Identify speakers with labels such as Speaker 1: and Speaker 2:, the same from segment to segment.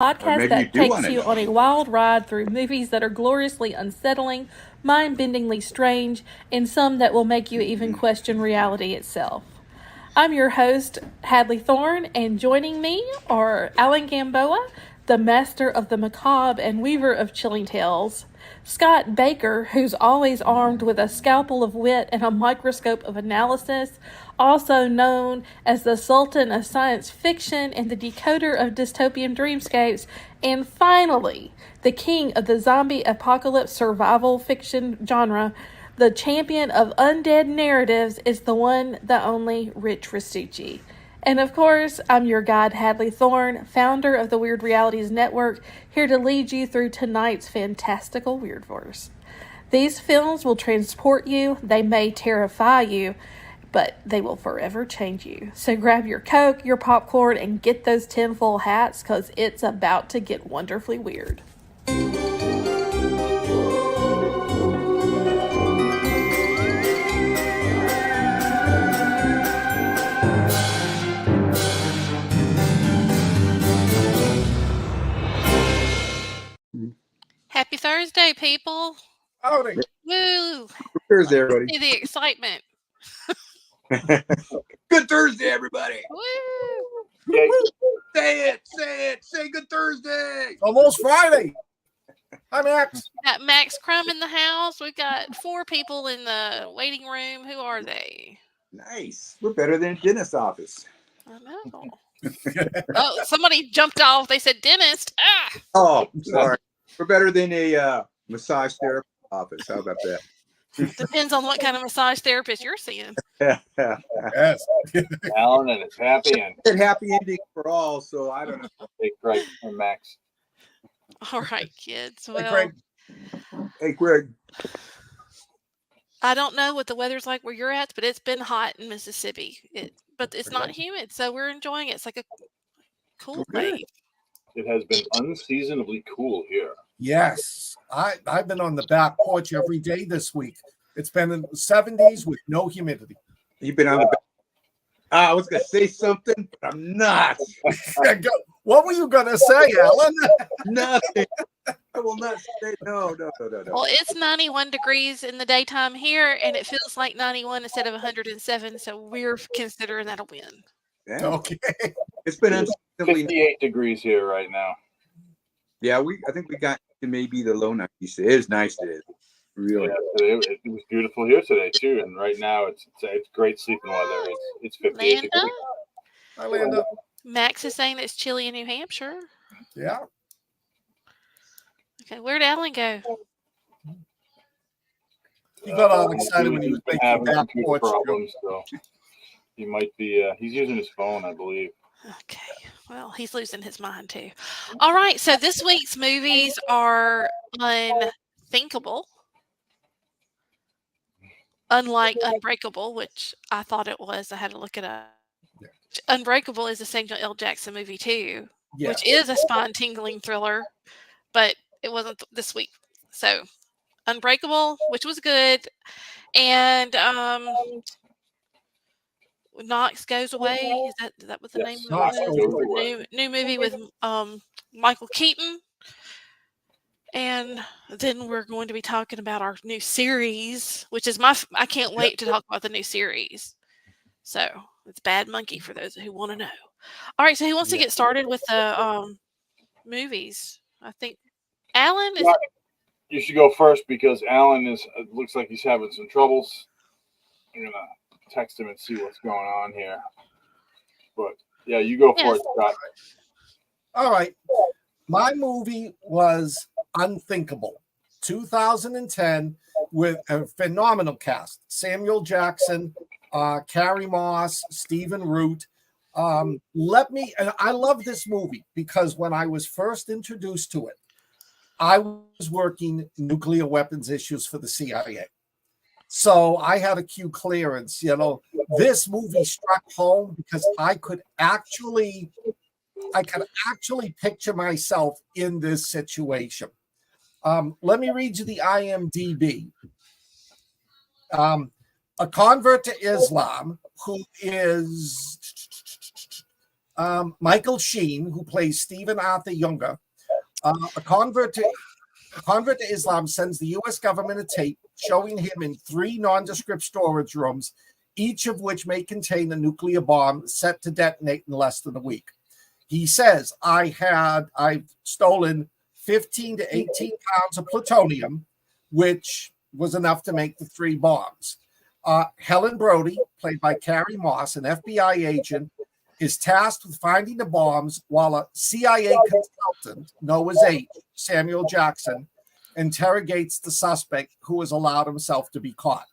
Speaker 1: Podcast that takes you on a wild ride through movies that are gloriously unsettling, mind-bendingly strange, and some that will make you even question reality itself. I'm your host, Hadley Thorne, and joining me are Alan Gamboa, the master of the macabre and weaver of chilling tales, Scott Baker, who's always armed with a scalpel of wit and a microscope of analysis, also known as the Sultan of Science Fiction and the decoder of dystopian dreamscapes, and finally, the king of the zombie apocalypse survival fiction genre, the champion of undead narratives, is the one, the only, Rich Rasucci. And of course, I'm your guide, Hadley Thorne, founder of the Weird Realities Network, here to lead you through tonight's fantastical Weirdverse. These films will transport you, they may terrify you, but they will forever change you. So grab your Coke, your popcorn, and get those tinfoil hats, because it's about to get wonderfully weird.
Speaker 2: Happy Thursday, people.
Speaker 3: Howdy.
Speaker 2: Woo.
Speaker 4: Thursday, everybody.
Speaker 2: See the excitement.
Speaker 4: Good Thursday, everybody.
Speaker 2: Woo.
Speaker 4: Say it. Say good Thursday.
Speaker 3: Almost Friday. Hi, Max.
Speaker 2: Got Max Crumb in the house. We've got 4 people in the waiting room. Who are they?
Speaker 4: Nice. We're better than a dentist's office.
Speaker 2: I know. Oh, somebody jumped off. They said dentist. Ah.
Speaker 4: Oh, sorry. We're better than a massage therapist office. How about that?
Speaker 2: Depends on what kind of massage therapist you're seeing.
Speaker 3: Yes.
Speaker 5: Alan, and it's happy and
Speaker 4: A happy ending for all, so I don't know.
Speaker 5: big Greg and Max.
Speaker 2: All right, kids.
Speaker 3: Hey,
Speaker 2: Well,
Speaker 3: Craig.
Speaker 4: Hey, Greg.
Speaker 2: I don't know what the weather's like where you're at, but it's been hot in Mississippi. But it's not humid, so we're enjoying it. It's like a cool day.
Speaker 5: It has been unseasonably cool here.
Speaker 3: Yes. I've been on the back porch every day this week. It's been in the 70s with no humidity.
Speaker 4: You've been on the back. I was going to say something, but I'm not.
Speaker 3: What were you going to say, Alan?
Speaker 4: Nothing. I will not say no.
Speaker 2: Well, it's 91 degrees in the daytime here, and it feels like 91 instead of 107, so we're considering that a win.
Speaker 4: Yeah.
Speaker 3: Okay.
Speaker 4: It's been unseasonably.
Speaker 5: 58 degrees here right now.
Speaker 4: Yeah, I think we got to maybe the low 90s. It is nice today. Really.
Speaker 5: Yeah, it was beautiful here today too, and right now it's great sleeping weather. It's 58
Speaker 2: Landa?
Speaker 5: degrees.
Speaker 3: Hi, Landa.
Speaker 2: Max is saying it's chilly in New Hampshire.
Speaker 3: Yeah.
Speaker 2: Okay, where'd Alan go?
Speaker 3: He got all excited when he was making
Speaker 5: having
Speaker 3: back
Speaker 5: computer
Speaker 3: porch.
Speaker 5: problems, so he might be. He's using his phone, I believe.
Speaker 2: Okay, well, he's losing his mind too. All right, so this week's movies are unthinkable. Unlike Unbreakable, which I thought it was. I had to look it up.
Speaker 3: Yeah.
Speaker 2: Unbreakable is a Samuel L. Jackson movie too,
Speaker 3: Yes.
Speaker 2: which is a spine-tingling thriller, but it wasn't this week. So Unbreakable, which was good, and Knox Goes Away. Is that what the name of
Speaker 3: Knox
Speaker 2: it
Speaker 3: Goes
Speaker 2: is?
Speaker 5: Away.
Speaker 2: New movie with Michael Keaton. And then we're going to be talking about our new series, which is I can't wait to talk about the new series. So it's Bad Monkey for those who want to know. All right, so who wants to get started with the movies? I think Alan is.
Speaker 5: You should go first because Alan looks like he's having some troubles. I'm gonna text him and see what's going on here. But yeah, you go for it, Scott.
Speaker 3: All right. My movie was Unthinkable, 2010, with a phenomenal cast. Samuel Jackson, Carrie Moss, Stephen Root. And I love this movie because when I was first introduced to it, I was working nuclear weapons issues for the CIA. So I had a Q clearance. This movie struck home because I could actually picture myself in this situation. Let me read you the IMDb. A convert to Islam who is Michael Sheen, who plays Stephen Arthur Younger, a convert to Islam, sends the U.S. government a tape showing him in 3 nondescript storage rooms, each of which may contain a nuclear bomb set to detonate in less than a week. He says, I've stolen 15 to 18 pounds of plutonium, which was enough to make the 3 bombs. Helen Brody, played by Carrie Moss, an FBI agent, is tasked with finding the bombs while a CIA consultant, Noah's H., Samuel Jackson, interrogates the suspect who has allowed himself to be caught.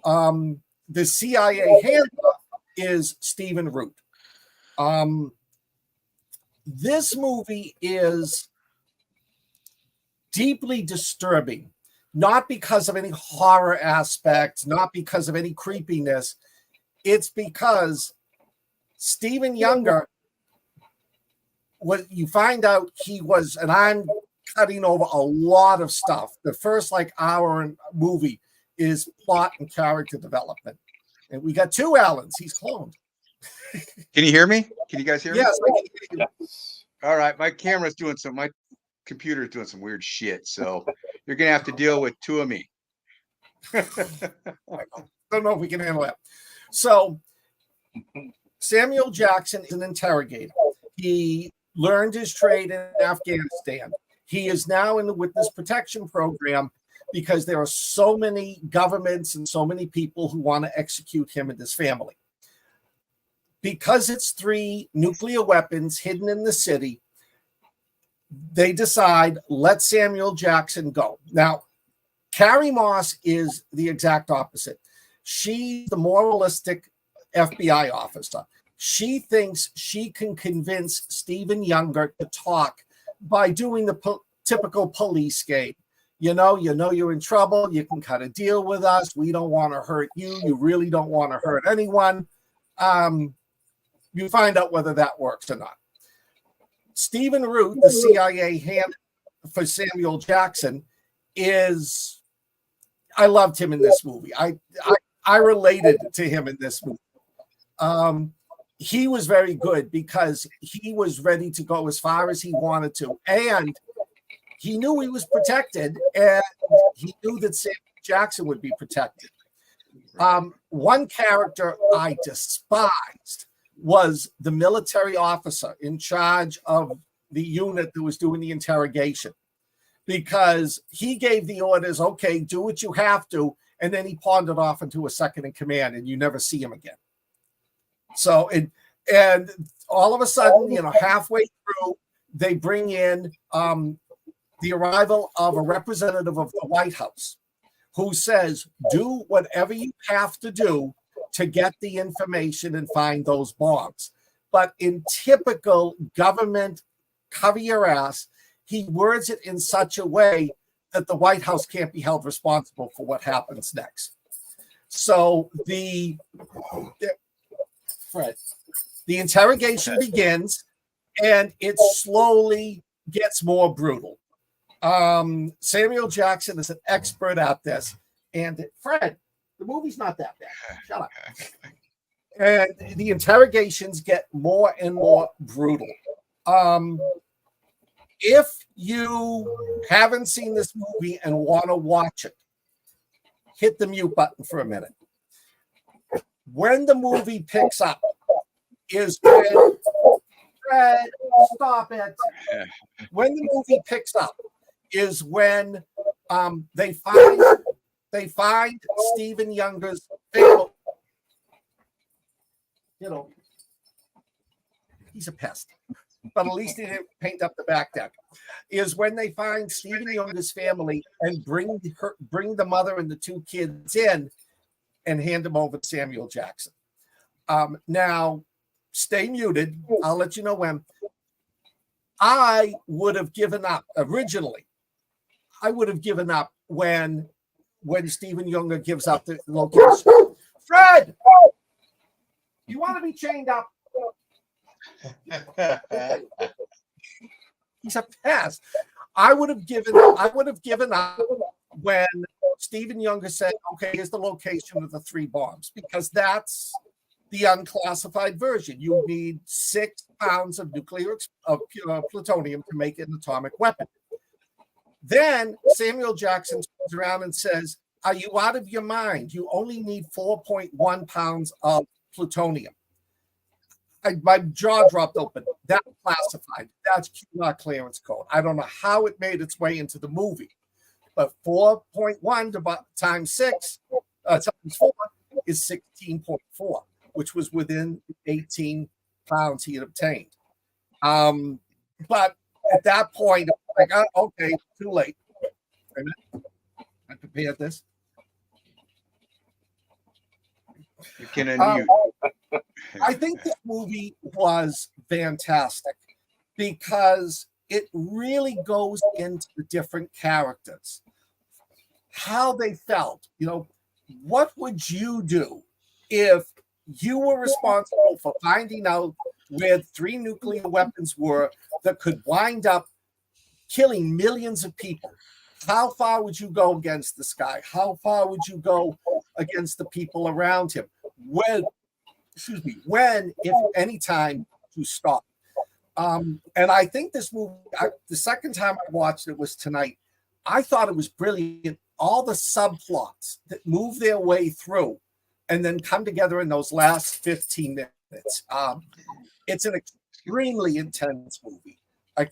Speaker 3: The CIA handler is Stephen Root. This movie is deeply disturbing, not because of any horror aspects, not because of any creepiness. It's because Stephen Younger, what you find out he was, and I'm cutting over a lot of stuff. The first hour in movie is plot and character development. And we got 2 Allens. He's cloned.
Speaker 4: Can you hear me? Can you guys hear me?
Speaker 3: Yes, I can hear you.
Speaker 4: All right. My camera's doing my computer's doing some weird shit. So you're going to have to deal with 2 of me.
Speaker 3: I don't know if we can handle that. So Samuel Jackson is an interrogator. He learned his trade in Afghanistan. He is now in the witness protection program because there are so many governments and so many people who want to execute him and his family. Because it's 3 nuclear weapons hidden in the city, they decide, let Samuel Jackson go. Now, Carrie Moss is the exact opposite. She's the moralistic FBI officer. She thinks she can convince Stephen Younger to talk by doing the typical police game. You know you're in trouble. You can cut a deal with us. We don't want to hurt you. You really don't want to hurt anyone. You find out whether that works or not. Stephen Root, the CIA hand for Samuel Jackson, I loved him in this movie. I related to him in this movie. He was very good because he was ready to go as far as he wanted to. And he knew he was protected, and he knew that Samuel Jackson would be protected. One character I despised was the military officer in charge of the unit that was doing the interrogation, because he gave the orders, okay, do what you have to, and then he pawned it off into a second in command, and you never see him again. So, and all of a sudden, halfway through, they bring in the arrival of a representative of the White House who says, do whatever you have to do to get the information and find those bombs. But in typical government cover your ass, he words it in such a way that the White House can't be held responsible for what happens next. So the interrogation begins, and it slowly gets more brutal. Samuel Jackson is an expert at this. And Fred, the movie's not that bad. Shut up. And the interrogations get more and more brutal. If you haven't seen this movie and want to watch it, hit the mute button for a minute. When the movie picks up is when Fred, stop it. When the movie picks up is when they find Stephen Younger's family. He's a pest, but at least he didn't paint up the back deck. Is when they find Stephen Younger's family and bring the mother and the 2 kids in and hand them over to Samuel Jackson. Now, stay muted. I'll let you know when. I would have given up originally. I would have given up when Stephen Younger gives up the location. Fred, you want to be chained up? He's a pest. I would have given up when Stephen Younger said, okay, here's the location of the 3 bombs, because that's the unclassified version. You need 6 pounds of plutonium to make an atomic weapon. Then Samuel Jackson turns around and says, "Are you out of your mind? You only need 4.1 pounds of plutonium." My jaw dropped open. That's classified. That's QR clearance code. I don't know how it made its way into the movie, but 4.1 times 6 times 4 is 16.4, which was within 18 pounds he had obtained. But at that point, like, okay, too late. I prepared this.
Speaker 4: You can unmute.
Speaker 3: I think this movie was fantastic because it really goes into the different characters, how they felt. You know, what would you do if you were responsible for finding out where 3 nuclear weapons were that could wind up killing millions of people? How far would you go against this guy? How far would you go against the people around him? When, if any time, to stop? And I think this movie, the second time I watched it was tonight. I thought it was brilliant. All the subplots that move their way through and then come together in those last 15 minutes. It's an extremely intense movie.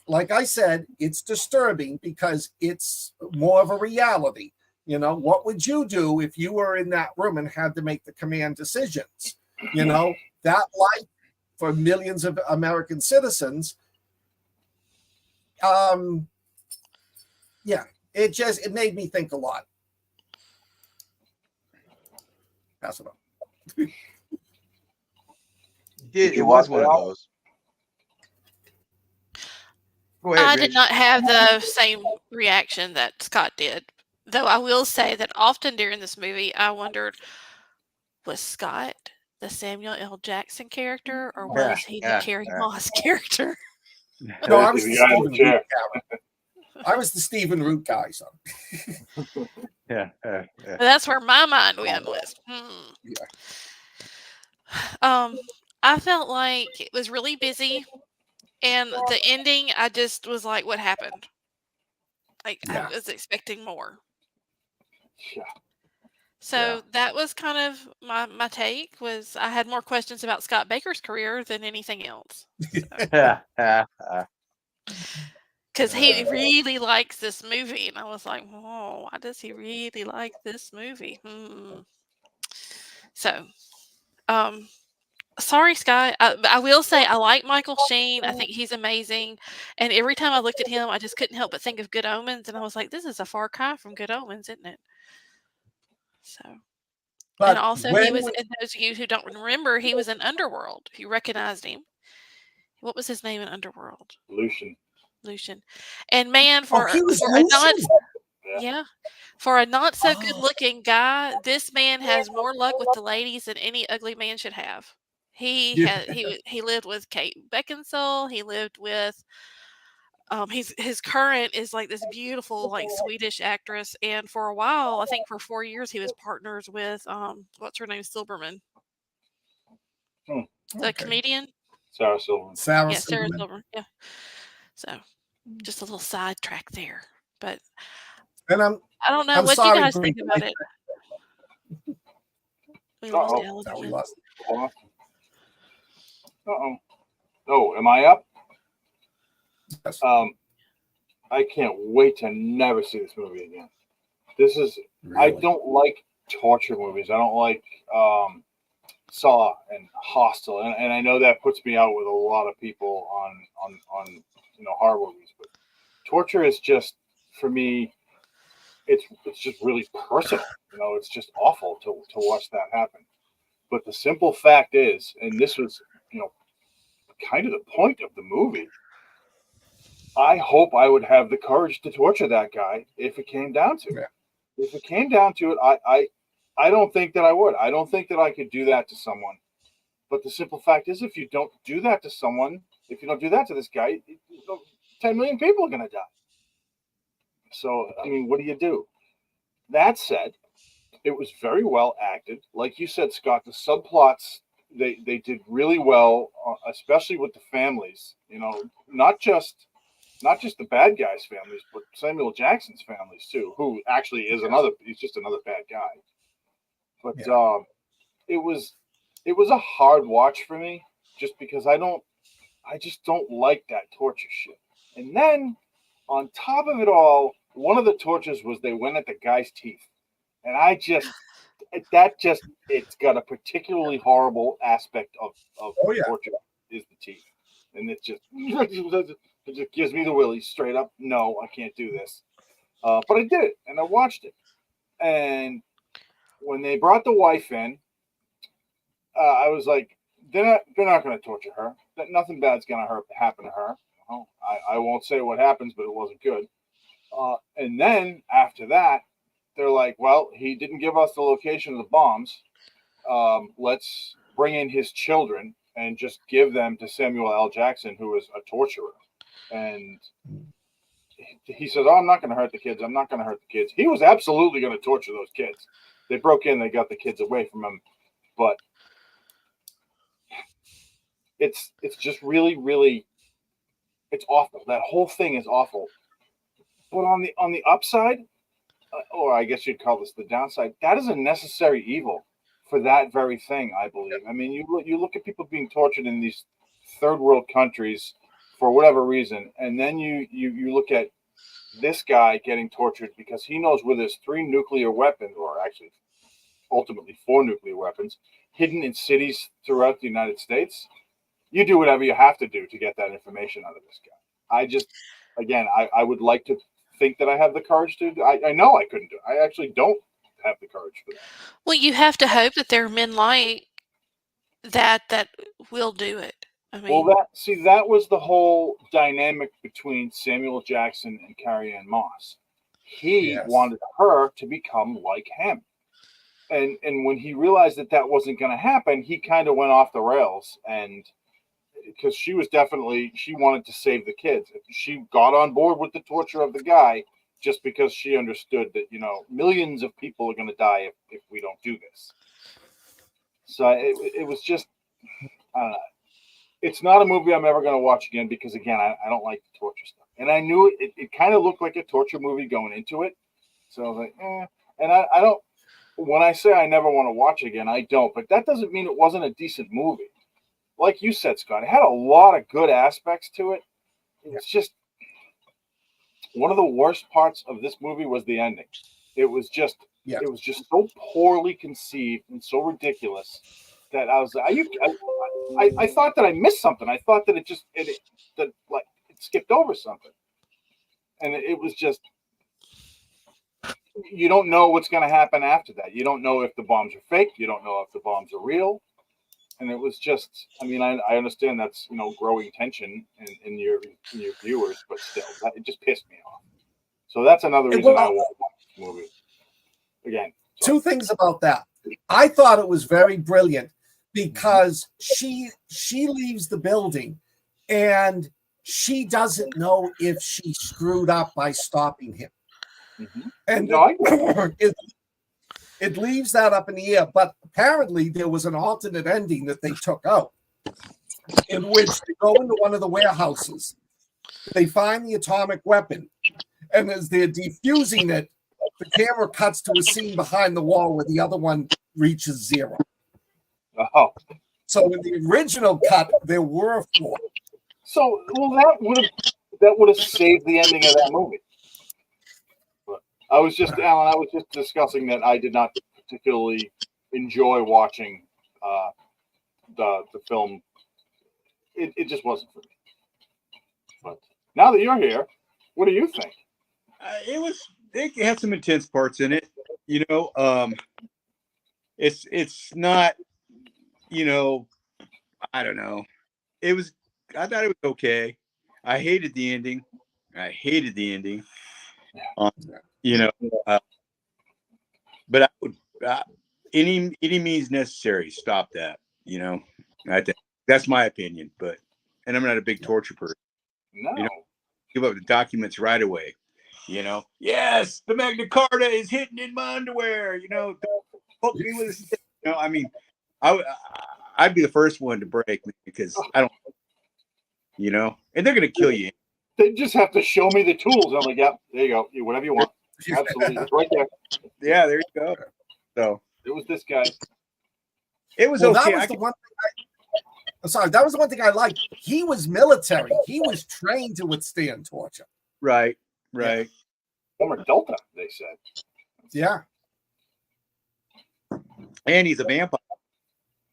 Speaker 3: Like I said, it's disturbing because it's more of a reality. You know, what would you do if you were in that room and had to make the command decisions? You know, that life for millions of American citizens. Yeah, it made me think a lot. Pass it on.
Speaker 4: It was one of those. Go ahead,
Speaker 2: I
Speaker 4: Rich.
Speaker 2: did not have the same reaction that Scott did. Though I will say that often during this movie, I wondered, was Scott the Samuel L. Jackson character, or was he the Carrie Moss character?
Speaker 3: No, I was the Stephen Root character. I was the Stephen Root guy. So.
Speaker 4: Yeah.
Speaker 2: That's where my mind went with. I felt like it was really busy, and the ending, I just was like, "What happened?" Like, I was expecting more.
Speaker 5: Yeah.
Speaker 2: So that was kind of my take. Was I had more questions about Scott Baker's career than anything else. Because he really likes this movie, and I was like, "Whoa, why does he really like this movie?" So, sorry, Scott. I will say I like Michael Sheen. I think he's amazing. And every time I looked at him, I just couldn't help but think of Good Omens, and I was like, "This is a far cry from Good Omens, isn't it?" So.
Speaker 3: But
Speaker 2: and also, he was, and those of you who don't remember, he was in Underworld. If you recognized him. What was his name in Underworld?
Speaker 5: Lucian.
Speaker 2: And man, for a not so good looking guy, this man has more luck with the ladies than any ugly man should have. He lived with Kate Beckinsale. He lived with his current is like this beautiful, like, Swedish actress, and for a while, I think for 4 years, he was partners with what's her name, Silverman, the comedian.
Speaker 5: Sarah Silverman.
Speaker 2: Sarah Silverman. Yeah. So, just a little sidetrack there, but
Speaker 3: and
Speaker 2: I don't know. What do you guys think about it? We lost Alan again.
Speaker 5: Oh, am I up? Yes. I can't wait to never see this movie again. This is really? I don't like torture movies. I don't like Saw and Hostel, and I know that puts me out with a lot of people on horror movies. But torture is just, for me, it's just really personal. You know, it's just awful to watch that happen. But the simple fact is, and this was, kind of the point of the movie, I hope I would have the courage to torture that guy if it came down to it. Yeah. If it came down to it, I don't think that I would. I don't think that I could do that to someone. But the simple fact is, if you don't do that to someone, if you don't do that to this guy, 10 million people are going to die. So, I mean, what do you do? That said, it was very well acted. Like you said, Scott, the subplots they did really well, especially with the families. Not just the bad guys' families, but Samuel Jackson's families too, who actually is he's just another bad guy. But it was a hard watch for me, just because I just don't like that torture shit. And then on top of it all, one of the tortures was they went at the guy's teeth, and it's got a particularly horrible aspect of torture is the teeth, and it just gives me the willies straight up. No, I can't do this, but I did it, and I watched it. And when they brought the wife in, I was like, they're not going to torture her. Nothing bad's going to happen to her. I won't say what happens, but it wasn't good. And then after that, they're like, well, he didn't give us the location of the bombs. Let's bring in his children and just give them to Samuel L. Jackson, who is a torturer. And he says, oh, I'm not going to hurt the kids. I'm not going to hurt the kids. He was absolutely going to torture those kids. They broke in. They got the kids away from him. But it's just really, really, it's awful. That whole thing is awful. But on the upside, or I guess you'd call this the downside, that is a necessary evil for that very thing, I believe. I mean, you look at people being tortured in these third world countries for whatever reason, and then you look at this guy getting tortured because he knows where there's 3 nuclear weapons, or actually ultimately 4 nuclear weapons, hidden in cities throughout the United States. You do whatever you have to do to get that information out of this guy. I would like to think that I have the courage to. I know I couldn't do it. I actually don't have the courage for that.
Speaker 2: Well, you have to hope that there are men like that will do it. I mean,
Speaker 5: that was the whole dynamic between Samuel Jackson and Carrie-Anne Moss. He wanted her to become like him. And when he realized that wasn't going to happen, he kind of went off the rails, and because she wanted to save the kids. She got on board with the torture of the guy just because she understood that, millions of people are going to die if we don't do this. So it was just, I don't know. It's not a movie I'm ever going to watch again because, again, I don't like the torture stuff. And I knew it kind of looked like a torture movie going into it. So I was like, And I don't, when I say I never want to watch it again, I don't. But that doesn't mean it wasn't a decent movie. Like you said, Scott, it had a lot of good aspects to it. It's just one of the worst parts of this movie was the ending. It was just so poorly conceived and so ridiculous that I was I thought that I missed something. I thought that it skipped over something, and it was just, you don't know what's going to happen after that. You don't know if the bombs are fake. You don't know if the bombs are real. And it was just, I mean, I understand that's, growing tension in your viewers, but still, it just pissed me off. So that's another reason I won't watch this movie again. So.
Speaker 3: 2 things about that. I thought it was very brilliant because she leaves the building and she doesn't know if she screwed up by stopping him. Mm-hmm. And it leaves that up in the air, but apparently there was an alternate ending that they took out, in which they go into one of the warehouses, they find the atomic weapon, and as they're defusing it, the camera cuts to a scene behind the wall where the other one reaches 0.
Speaker 5: Oh.
Speaker 3: So in the original cut, there were 4.
Speaker 5: So, that would have saved the ending of that movie. I was just discussing that I did not particularly enjoy watching the film. It just wasn't for me. But now that you're here, what do you think?
Speaker 6: It had some intense parts in it. It's not, I don't know. I thought it was okay. I hated the ending. But I would, any means necessary, stop that. I think that's my opinion. And I'm not a big torture person.
Speaker 5: No,
Speaker 6: give up the documents right away. Yes, the Magna Carta is hidden in my underwear. Don't poke me with a stick. I mean, I I'd be the first one to break because I don't, and they're gonna kill you.
Speaker 5: They just have to show me the tools. I'm like, yeah, there you go. Whatever you want. Absolutely. It's right there.
Speaker 6: Yeah, there you go. So
Speaker 5: it was this guy.
Speaker 6: It was
Speaker 3: okay.
Speaker 6: That
Speaker 3: was the one thing I'm sorry. That was the one thing I liked. He was military. He was trained to withstand torture.
Speaker 6: Right.
Speaker 5: Yeah. Former Delta, they said.
Speaker 3: Yeah.
Speaker 6: And he's a vampire.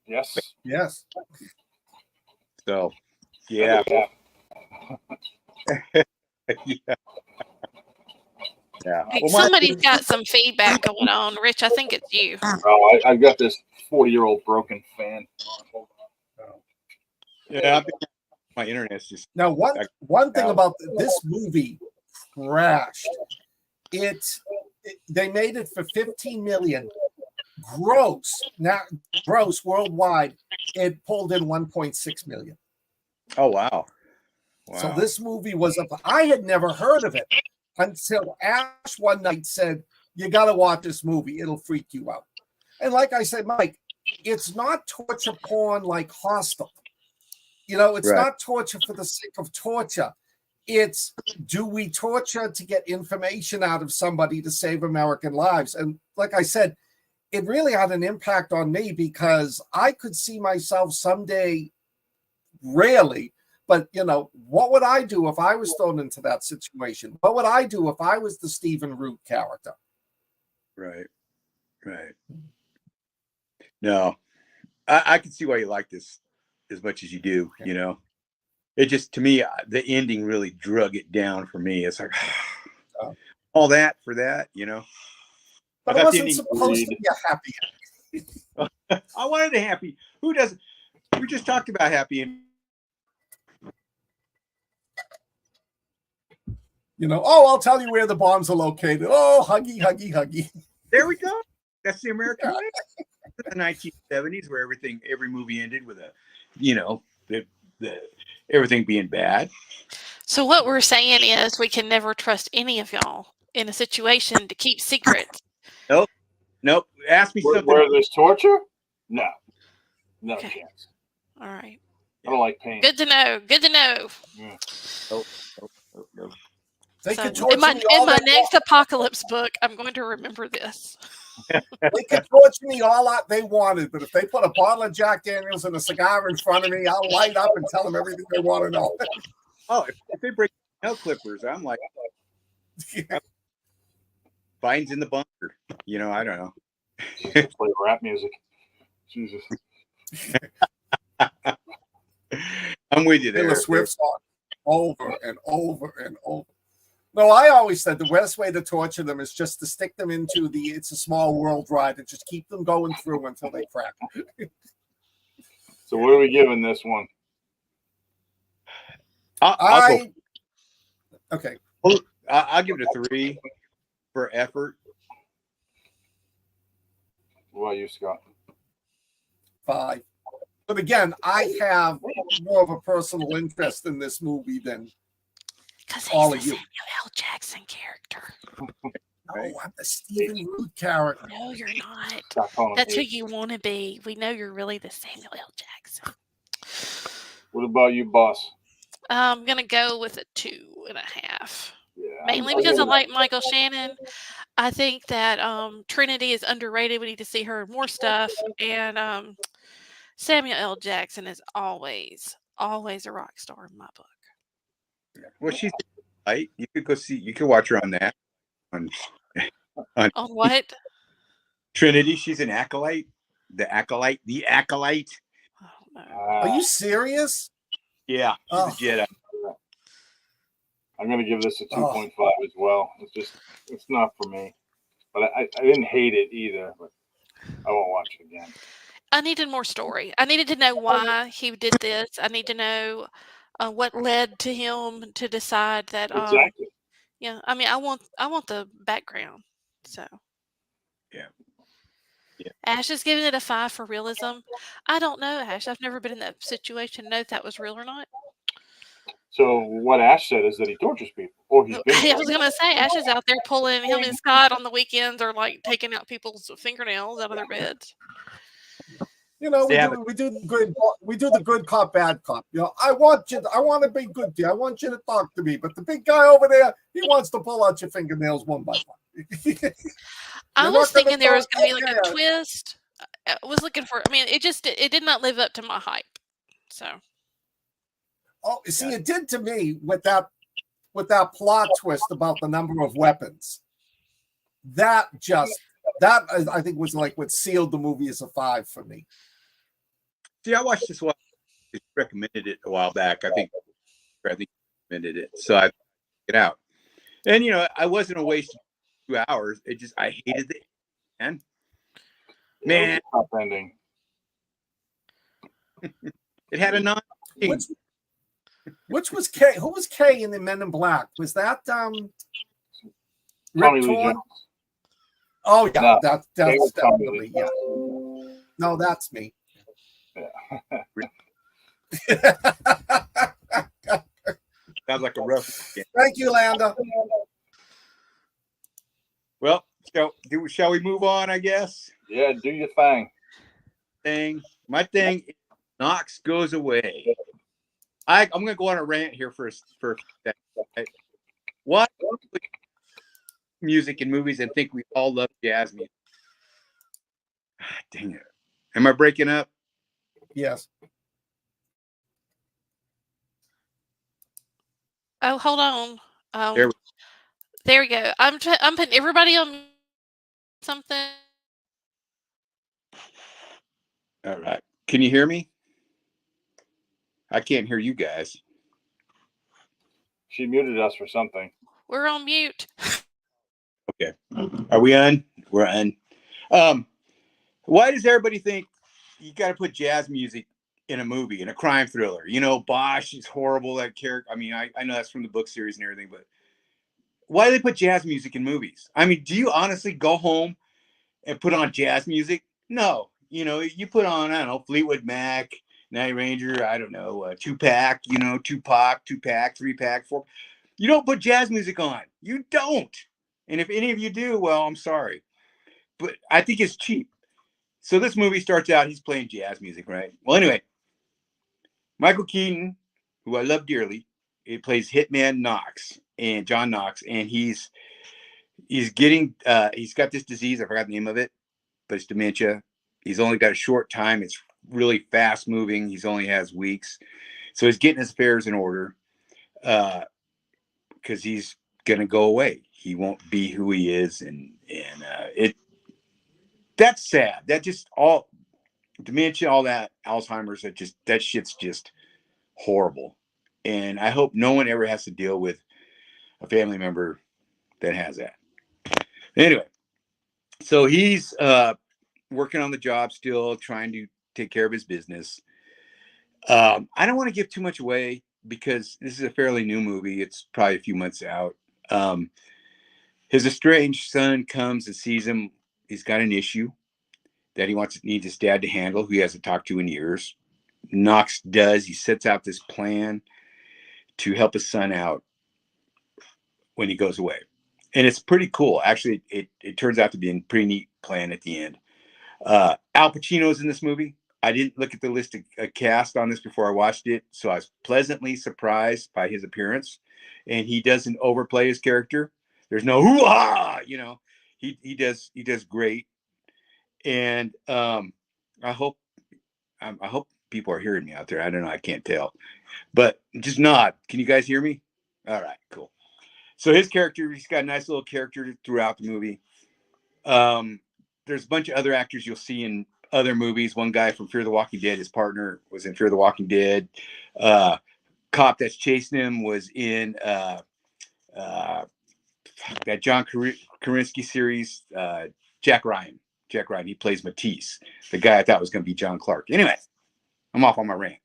Speaker 5: Yes.
Speaker 3: Yes.
Speaker 6: So, yeah. Yeah.
Speaker 2: Hey, somebody's got some feedback going on. Rich, I think it's you.
Speaker 5: Oh, I've got this 40-year-old broken fan.
Speaker 6: Yeah, my internet's just.
Speaker 3: Now, one thing about this movie crashed. They made it for $15 million gross. Now, gross worldwide, it pulled in $1.6 million.
Speaker 6: Oh wow!
Speaker 3: So this movie was I had never heard of it until Ash one night said, "You got to watch this movie; it'll freak you out." And like I said, Mike, it's not torture porn like Hostel. It's not torture for the sake of torture. It's, do we torture to get information out of somebody to save American lives? And like I said, it really had an impact on me because I could see myself someday, rarely, but what would I do if I was thrown into that situation? What would I do if I was the Stephen Root character?
Speaker 6: Right. No, I can see why you like this as much as you do. It just, to me, the ending really drug it down for me. It's like all that for that,
Speaker 3: But it wasn't supposed to be a happy
Speaker 6: ending. I wanted a happy. Who doesn't? We just talked about happy ending.
Speaker 3: I'll tell you where the bombs are located. Oh, huggy, huggy, huggy.
Speaker 6: There we go. That's the American way. The 1970s, where every movie ended with the everything being bad.
Speaker 2: So what we're saying is we can never trust any of y'all in a situation to keep secrets.
Speaker 6: Nope. Ask me something.
Speaker 5: Where there's torture? No chance.
Speaker 2: All right.
Speaker 5: I don't like pain.
Speaker 2: Good to know.
Speaker 5: Yeah.
Speaker 6: No.
Speaker 3: They could
Speaker 2: in my next apocalypse book, I'm going to remember this.
Speaker 3: They could torture me all out they wanted, but if they put a bottle of Jack Daniels and a cigar in front of me, I'll light up and tell them everything they want to know.
Speaker 6: Oh, if they break nail clippers, I'm like, Biden's in the bunker. I don't know.
Speaker 5: Play rap music. Jesus.
Speaker 6: I'm with you there.
Speaker 3: Taylor Swift song over and over and over. No, I always said the best way to torture them is just to stick them into the It's a Small World ride and just keep them going through until they crack.
Speaker 5: So what are we giving this one?
Speaker 3: Okay.
Speaker 6: Well, I'll give it a 3 for effort.
Speaker 5: What about you, Scott?
Speaker 3: 5. But again, I have more of a personal interest in this movie than all of you.
Speaker 2: Samuel L. Jackson character.
Speaker 3: No, I'm the Stephen Root character.
Speaker 2: No, you're not. That's who you want to be. We know you're really the Samuel L. Jackson.
Speaker 5: What about you, boss?
Speaker 2: I'm going to go with a 2.5.
Speaker 5: Yeah,
Speaker 2: mainly because I like Michael Shannon. I think that Trinity is underrated. We need to see her in more stuff. And Samuel L. Jackson is always a rock star in my book.
Speaker 6: Well, she's right. You could go see. You could watch her on that. On
Speaker 2: what?
Speaker 6: Trinity. She's an acolyte. The acolyte.
Speaker 2: Oh, no.
Speaker 3: Are you serious?
Speaker 6: Yeah, she's a Jedi.
Speaker 5: I'm going to give this a 2.5 as well. It's not for me. But I didn't hate it either, but I won't watch it again.
Speaker 2: I needed more story. I needed to know why he did this. I need to know what led to him to decide that.
Speaker 5: Exactly.
Speaker 2: Yeah, I mean, I want the background. So.
Speaker 6: Yeah.
Speaker 2: Ash is giving it a 5 for realism. I don't know, Ash. I've never been in that situation to know if that was real or not.
Speaker 5: So what Ash said is that he tortures people, or he's been.
Speaker 2: I was going to say, Ash is out there pulling him and Scott on the weekends, or like taking out people's fingernails out of their beds.
Speaker 3: You know,
Speaker 6: They have
Speaker 3: we do the good cop, bad cop. You know, I want to be good to you. I want you to talk to me. But the big guy over there, he wants to pull out your fingernails one by one.
Speaker 2: I was thinking there was going to be like a
Speaker 3: Okay.
Speaker 2: twist. I was looking for. I mean, it did not live up to my hype. So.
Speaker 3: Oh, see, it did to me with that plot twist about the number of weapons. That I think was like what sealed the movie as a 5 for me.
Speaker 6: See, I watched this one. I recommended it a while back. I think recommended it, so I checked it out. And you know, I wasn't a waste of 2 hours. I hated it, man.
Speaker 5: It was a tough ending.
Speaker 6: It had a non.
Speaker 3: Which was K? Who was K in the Men in Black? Was that
Speaker 5: Tommy
Speaker 3: Rip
Speaker 5: Lee
Speaker 3: Torn?
Speaker 5: Jones.
Speaker 3: Oh yeah,
Speaker 5: No,
Speaker 3: that's definitely yeah. No, that's me.
Speaker 6: Yeah. Sounds like a rough game.
Speaker 3: Thank you, Landa.
Speaker 6: Well, shall we move on? I guess.
Speaker 5: Yeah, do your thing.
Speaker 6: My thing. Knox Goes Away. I'm going to go on a rant here for a second. Right? What music in movies and think we all love jazz music? Dang it! Am I breaking up?
Speaker 3: Yes.
Speaker 2: Oh, hold on.
Speaker 6: There
Speaker 2: we go. I'm putting everybody on something.
Speaker 6: All right. Can you hear me? I can't hear you guys.
Speaker 5: She muted us for something.
Speaker 2: We're on mute.
Speaker 6: Okay. Are we on? We're on. Why does everybody think you got to put jazz music in a movie, in a crime thriller? You know, Bosch is horrible, that character. I mean, I know that's from the book series and everything, but why do they put jazz music in movies? I mean, do you honestly go home and put on jazz music? No. You know, you put on, I don't know, Fleetwood Mac, Night Ranger, I don't know, Tupac, you know, Tupac, 3-pack, 4. You don't put jazz music on. You don't. And if any of you do, well, I'm sorry. But I think it's cheap. So this movie starts out, he's playing jazz music, right? Well, anyway, Michael Keaton, who I love dearly, he plays Hitman Knox, and John Knox, and he's got this disease, I forgot the name of it, but it's dementia. He's only got a short time. It's really fast moving. He's only has weeks. So he's getting his affairs in order because he's going to go away. He won't be who he is. And that's sad. That just all dementia, all that, Alzheimer's, that shit's just horrible. And I hope no one ever has to deal with a family member that has that. Anyway, so he's working on the job still, trying to take care of his business. I don't want to give too much away because this is a fairly new movie. It's probably a few months out. His estranged son comes and sees him. He's got an issue that he needs his dad to handle, who he hasn't talked to in years. Knox does. He sets out this plan to help his son out when he goes away. And it's pretty cool. Actually, it turns out to be a pretty neat plan at the end. Al Pacino's in this movie. I didn't look at the list of cast on this before I watched it, so I was pleasantly surprised by his appearance. And he doesn't overplay his character. There's no hoo-ha, you know. He does great. And I hope people are hearing me out there. I don't know. I can't tell, but just nod. Can you guys hear me? All right, cool. So his character, he's got a nice little character throughout the movie. There's a bunch of other actors you'll see in other movies. One guy from Fear the Walking Dead, his partner was in Fear the Walking Dead. Cop that's chasing him was in that John Krasinski series, Jack Ryan. He plays Matisse, the guy I thought was going to be John Clark. Anyway, I'm off on my rant.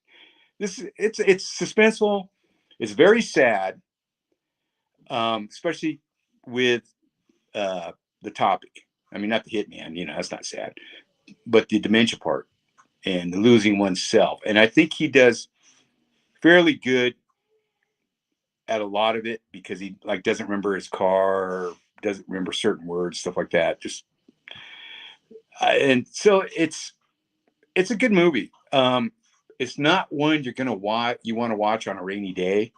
Speaker 6: It's suspenseful. It's very sad, especially with the topic. I mean, not the hitman, you know, that's not sad, but the dementia part and losing oneself. And I think he does fairly good at a lot of it because he doesn't remember his car, doesn't remember certain words, stuff like that. And so It's a good movie. It's not one you're gonna watch. You want to watch on a rainy day.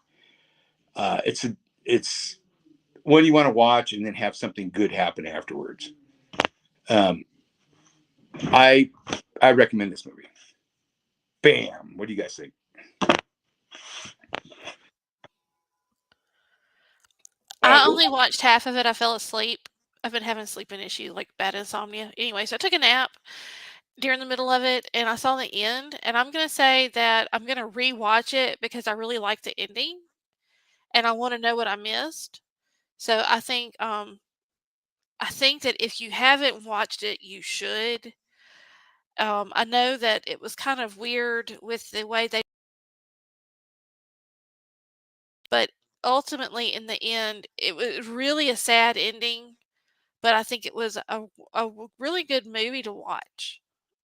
Speaker 6: It's one you want to watch and then have something good happen afterwards. Um, I recommend this movie. Bam. What do you guys think?
Speaker 2: I only watched half of it. I fell asleep. I've been having a sleeping issue, like bad insomnia. Anyway, so I took a nap during the middle of it, and I saw the end. And I'm gonna say that I'm gonna rewatch it because I really like the ending, and I want to know what I missed. So I think that if you haven't watched it, you should. I know that it was kind of weird with the way they, but ultimately in the end, it was really a sad ending. But I think it was a really good movie to watch.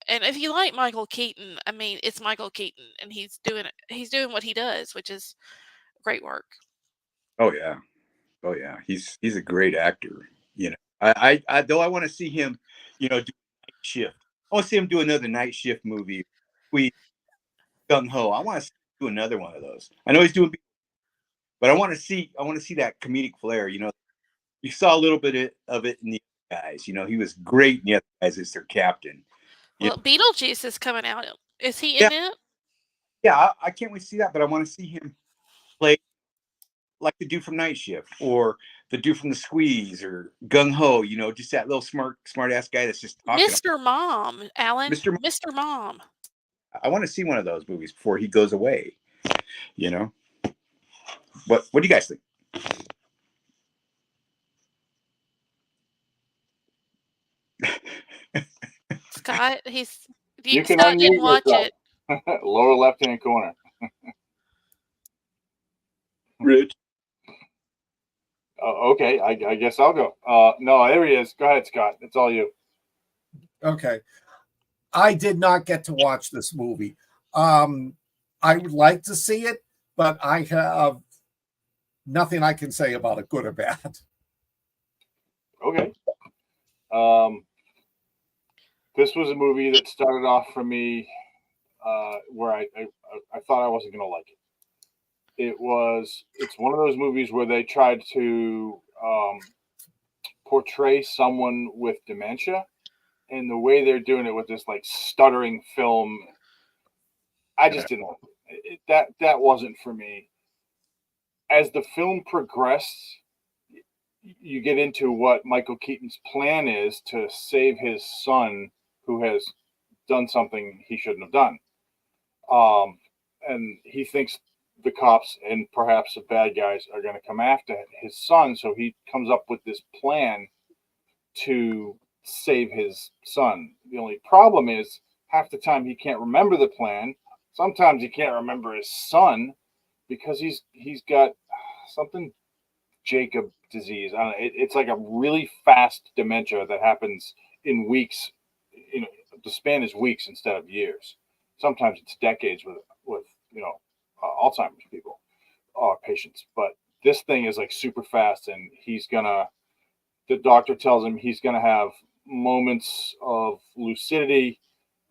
Speaker 2: And if you like Michael Keaton, I mean, it's Michael Keaton, and he's doing what he does, which is great work.
Speaker 6: Oh yeah. Oh yeah. He's a great actor. You know, I though I want to see him, do Night Shift. I want to see him do another Night Shift movie. We Gung Ho. I want to do another one of those. I know he's doing, but I want to see that comedic flair. You saw a little bit of it in the other guys. He was great in the other guys as their captain.
Speaker 2: Well, Beetlejuice is coming out. Is he in
Speaker 6: Yeah.
Speaker 2: it?
Speaker 6: Yeah, I can't wait to see that. But I want to see him play like the dude from Night Shift or the dude from The Squeeze or Gung Ho. Just that little smart ass guy that's just talking.
Speaker 2: Mr. Mom, Alan.
Speaker 6: Mr.
Speaker 2: Mom.
Speaker 6: I want to see one of those movies before he goes away. What do you guys think?
Speaker 2: Scott,
Speaker 5: You can
Speaker 2: Scott
Speaker 5: unmute
Speaker 2: didn't watch
Speaker 5: yourself.
Speaker 2: it.
Speaker 5: Lower left-hand corner.
Speaker 6: Rich.
Speaker 5: Okay, I guess I'll go. No, there he is. Go ahead, Scott. It's all you.
Speaker 3: Okay. I did not get to watch this movie. I would like to see it, but I have nothing I can say about it, good or bad.
Speaker 5: Okay. This was a movie that started off for me where I thought I wasn't going to like it. It's one of those movies where they tried to portray someone with dementia, and the way they're doing it with this like stuttering film, I just didn't like it. That wasn't for me. As the film progressed, you get into what Michael Keaton's plan is to save his son, who has done something he shouldn't have done. And he thinks the cops and perhaps the bad guys are going to come after his son. So he comes up with this plan to save his son. The only problem is half the time he can't remember the plan. Sometimes he can't remember his son because he's got something Jacob disease. I don't know, it's like a really fast dementia that happens in weeks. The span is weeks instead of years. Sometimes it's decades with Alzheimer's people or patients. But this thing is like super fast, and the doctor tells him he's gonna have moments of lucidity,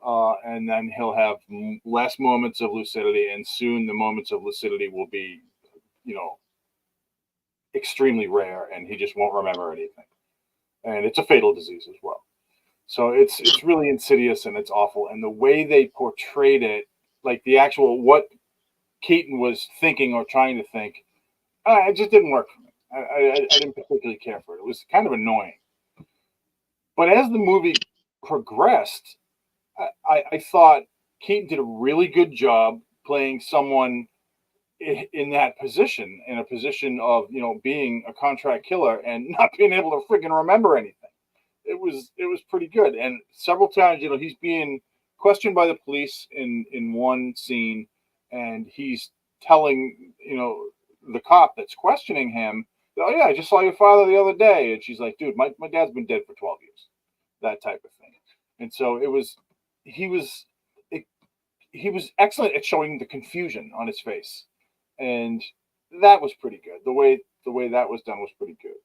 Speaker 5: and then he'll have less moments of lucidity, and soon the moments of lucidity will be, extremely rare, and he just won't remember anything. And it's a fatal disease as well. So it's really insidious and it's awful. And the way they portrayed it, like the actual what Keaton was thinking or trying to think, it just didn't work for me. I didn't particularly care for it. It was kind of annoying. But as the movie progressed, I thought Keaton did a really good job playing someone in that position, in a position of being a contract killer and not being able to freaking remember anything. It was pretty good. And several times, he's being questioned by the police in one scene, and he's telling the cop that's questioning him, "Oh yeah, I just saw your father the other day," and she's like, "Dude, my dad's been dead for 12 years," that type of thing. And so he was excellent at showing the confusion on his face, and that was pretty good. The way that was done was pretty good.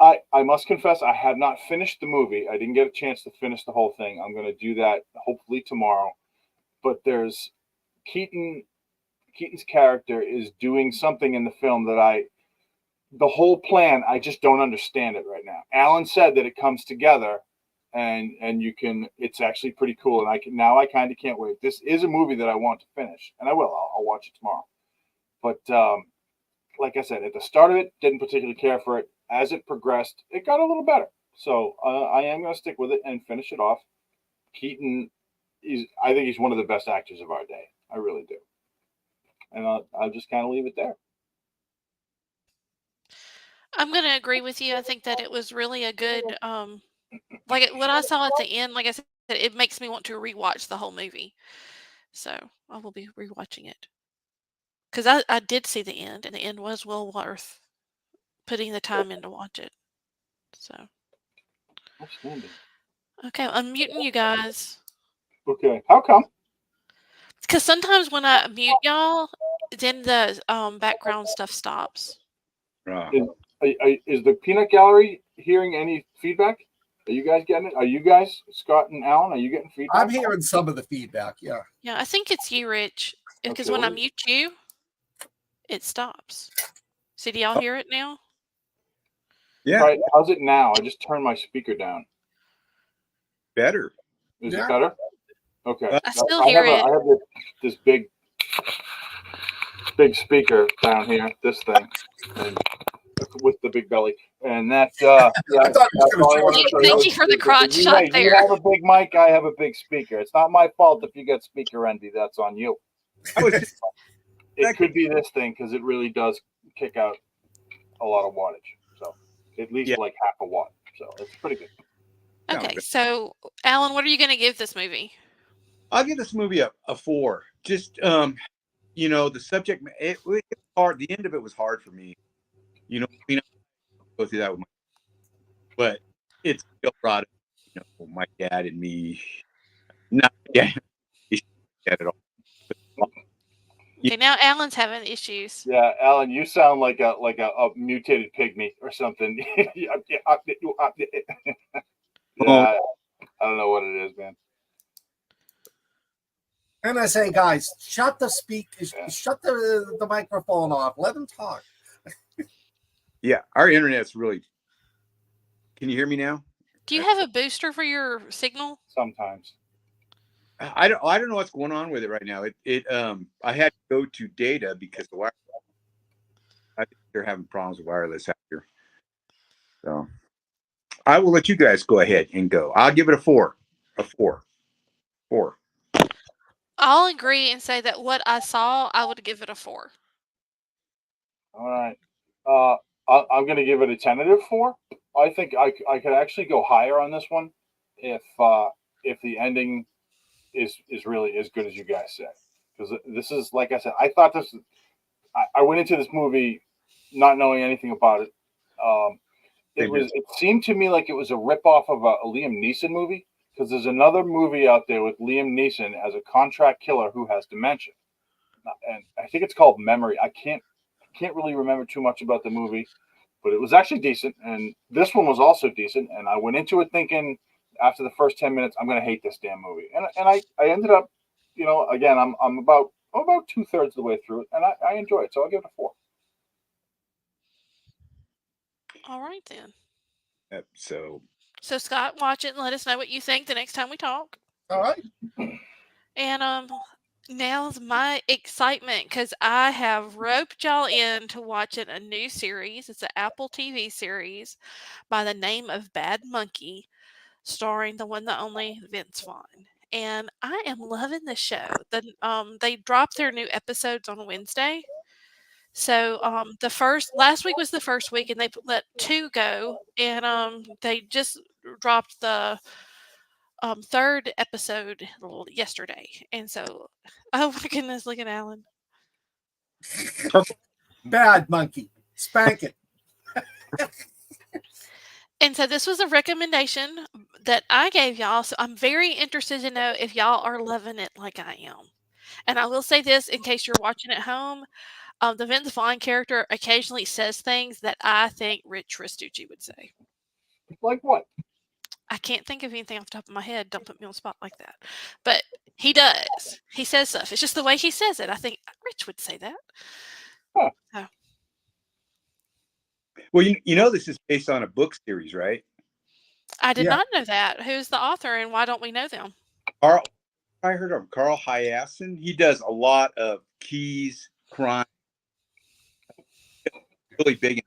Speaker 5: I must confess, I have not finished the movie. I didn't get a chance to finish the whole thing. I'm going to do that hopefully tomorrow. But there's Keaton's character is doing something in the film that the whole plan, I just don't understand it right now. Alan said that it comes together and it's actually pretty cool. And I kind of can't wait. This is a movie that I want to finish, and I will. I'll watch it tomorrow. But like I said, at the start of it, didn't particularly care for it. As it progressed, it got a little better. So I am going to stick with it and finish it off. Keaton I think he's one of the best actors of our day. I really do. And I'll just kind of leave it there.
Speaker 2: I'm going to agree with you. I think that it was really a good, like what I saw at the end, like I said, it makes me want to rewatch the whole movie. So I will be rewatching it. Because I did see the end, and the end was well worth putting the time in to watch it. So.
Speaker 5: Outstanding.
Speaker 2: Okay, I'm muting you guys.
Speaker 5: Okay. How come?
Speaker 2: Because sometimes when I mute y'all, then the background stuff stops.
Speaker 5: Is the Peanut Gallery hearing any feedback? Are you guys getting it? Are you guys, Scott and Alan, are you getting feedback?
Speaker 3: I'm hearing some of the feedback, yeah.
Speaker 2: Yeah, I think it's you, Rich. Because when I mute you, it stops. See, do y'all hear it now?
Speaker 6: Yeah.
Speaker 5: Right. How's it now? I just turned my speaker down.
Speaker 6: Better.
Speaker 5: Is it better? Okay.
Speaker 2: I still hear it.
Speaker 5: I have this big speaker down here, this thing, and with the big belly. And that,
Speaker 3: I thought it was
Speaker 2: thank you for the crotch shot there.
Speaker 5: You have a big mic, I have a big speaker. It's not my fault if you get speaker envy. That's on you. It could be this thing because it really does kick out a lot of wattage. So at least like half a watt. So it's pretty good.
Speaker 2: Okay, so Alan, what are you going to give this movie?
Speaker 6: I'll give this movie a 4. Just the subject, it was hard. The end of it was hard for me. Go through that with but it's still brought my dad and me. Not at all.
Speaker 2: Okay, now Alan's having issues.
Speaker 5: Yeah, Alan, you sound like a mutated pygmy or something. I don't know what it is, man.
Speaker 3: And I say, guys, shut the shut the microphone off. Let them talk.
Speaker 6: Yeah, our internet's really. Can you hear me now?
Speaker 2: Do you have a booster for your signal?
Speaker 5: Sometimes.
Speaker 6: I don't know what's going on with it right now. I had to go to data because the wireless. I think they're having problems with wireless out here. So I will let you guys go ahead and go. I'll give it a 4. A 4.
Speaker 2: I'll agree and say that what I saw, I would give it a 4.
Speaker 5: All right. I'm going to give it a tentative 4. I think I could actually go higher on this one if the ending is really as good as you guys say. Because this is, like I said, I thought this. I went into this movie not knowing anything about it. It seemed to me like it was a ripoff of a Liam Neeson movie. Because there's another movie out there with Liam Neeson as a contract killer who has dementia, and I think it's called Memory. I can't really remember too much about the movie, but it was actually decent, and this one was also decent. And I went into it thinking after the first 10 minutes, I'm going to hate this damn movie, and I ended up, again, I'm about 2/3 of the way through it, and I enjoy it, so I'll give it a 4.
Speaker 2: All right then.
Speaker 6: Yep, so
Speaker 2: Scott, watch it and let us know what you think the next time we talk.
Speaker 3: All right.
Speaker 2: And now's my excitement because I have roped y'all in to watching a new series. It's an Apple TV series by the name of Bad Monkey, starring the one, the only Vince Vaughn. And I am loving the show. They dropped their new episodes on Wednesday. So last week was the first week, and they let 2 go, and they just dropped the third episode yesterday. And so, oh my goodness, look at Alan.
Speaker 3: Bad Monkey, spank it.
Speaker 2: And so this was a recommendation that I gave y'all. So I'm very interested to know if y'all are loving it like I am. And I will say this in case you're watching at home. The Vince Vaughn character occasionally says things that I think Rich Restucci would say.
Speaker 5: Like what?
Speaker 2: I can't think of anything off the top of my head. Don't put me on the spot like that. But he does. He says stuff. It's just the way he says it. I think Rich would say that.
Speaker 5: Huh.
Speaker 2: So.
Speaker 6: Well, you know this is based on a book series, right?
Speaker 2: I did not know that. Who's the author and why don't we know them?
Speaker 6: I heard of Carl Hyacin. He does a lot of keys, crime, really big,